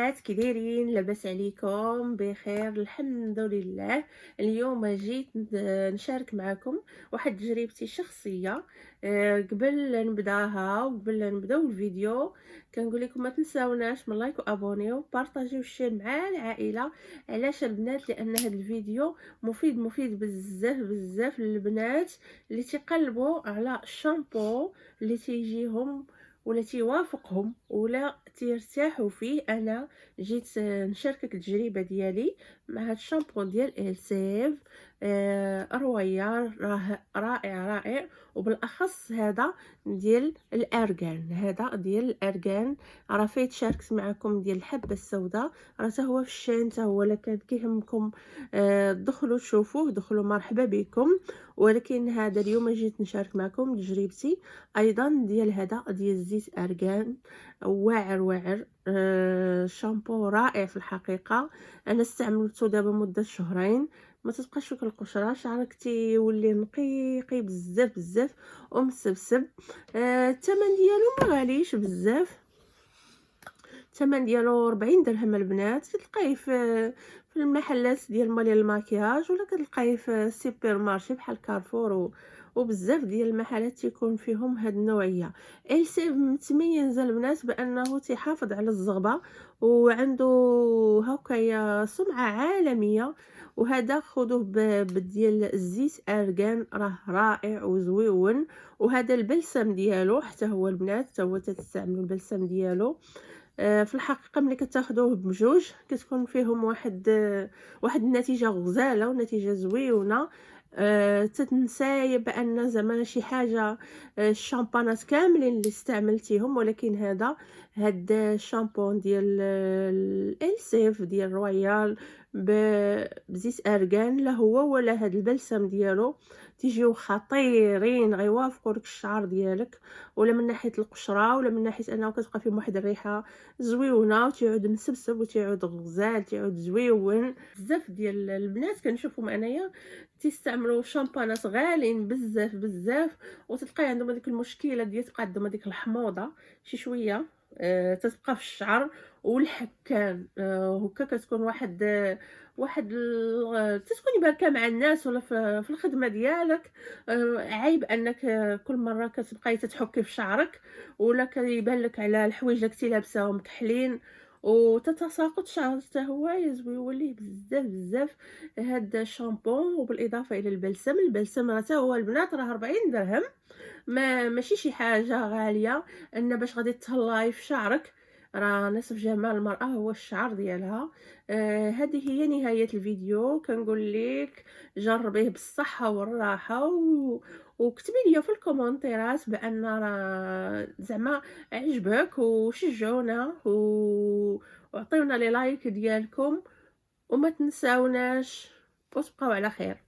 البنات كي دايرين؟ لاباس عليكم؟ بخير الحمد لله. اليوم جيت نشارك معكم واحد تجربتي الشخصيه. قبل نبداها وقبل لا نبداو الفيديو كنقول لكم ما تنساوناش من لايك وابونيو بارطاجيو الشير مع العائله. علاش البنات؟ لان هذا الفيديو مفيد بزاف بزاف للبنات اللي تيقلبوا على الشامبو اللي تيجيهم ولا تيوافقهم ولا تيرتاحوا فيه. انا جيت نشاركك التجربه ديالي مع هاد الشامبو ديال السيف. رويال، راه رائع. وبالاخص هذا ديال الارغان، راه فايت شاركت معكم ديال الحبه السوداء، راه حتى هو في الشان، حتى هو الا كان كيهمكم دخلوا شوفوه، دخلوا مرحبا بكم. ولكن هذا اليوم جيت نشارك معكم تجربتي ايضا ديال هذا ديال زيت ارغان. واعر شامبو رائع في الحقيقه. انا استعملته دابا مده شهرين، ما تبقاش فيك القشره، شعرك تيولي نقي بزاف بزاف ومسبسب. الثمن ديالو ما غاليش بزاف، الثمن ديالو 40 درهم البنات. كتلقايه في المحلات ديال مالين الماكياج، ولا كتلقايه في السوبر مارشي بحال كارفور وبزاف ديال المحلات تيكون فيهم هاد النوعيه. السيف متميز البنات بانه تيحافظ على الزغبه وعنده هكايا سمعه عالميه. وهذا خذوه بديال الزيت ارغان، راه رائع وزويون. وهذا البلسم ديالو حتى هو البنات، حتى هو تستعملوا البلسم ديالو. في الحقيقه ملي كتاخذوه بجوج كتكون فيهم واحد النتيجه غزاله ونتيجه زويونه. تتنساي بان زعما شي حاجه. الشامبانات كاملين اللي استعملتيهم، ولكن هاد الشامبو ديال السيف ديال رويال بزيت ارغان، لا هو ولا هاد البلسم ديالو تيجيو خطيرين، غيوافقوا لك الشعر ديالك، ولا من ناحيه القشره ولا من ناحيه انه كتبقى فيهم واحد الريحه زويونه، وتيعود مسبسب وتيعود غزال، تيعود زويون. بزاف ديال البنات كنشوفهم انايا تيستعملوا شامبانات غاليين بزاف بزاف، وتلقاي عندهم هذيك المشكله ديال تبقى عندهم هذيك الحموضه شي شويه تتبقى في الشعر والحكان. هكا كتكون تتكوني باركه مع الناس ولا في الخدمه ديالك. عيب انك كل مره كتبقاي تتحكي في شعرك، ولا كيبان لك على الحوايج اللي كنتي لابساهم كحلين وتتساقط شعر حتى هو يزويون ليه بزاف بزاف هذا الشامبو. وبالاضافه الى البلسم راه حتى هو البنات راه 40 درهم، ماشي شي حاجه غاليه ان باش غادي تهلاي في شعرك. راه نصف جمال المراه هو الشعر ديالها. هذه هي نهايه الفيديو. كنقول لك جربيه بالصحه والراحه وكتبي لي في الكومونتيرات بان راه زعما عجبك، وشجعونا وعطيونا لي لايك ديالكم، وما تنساوناش وتبقاو على خير.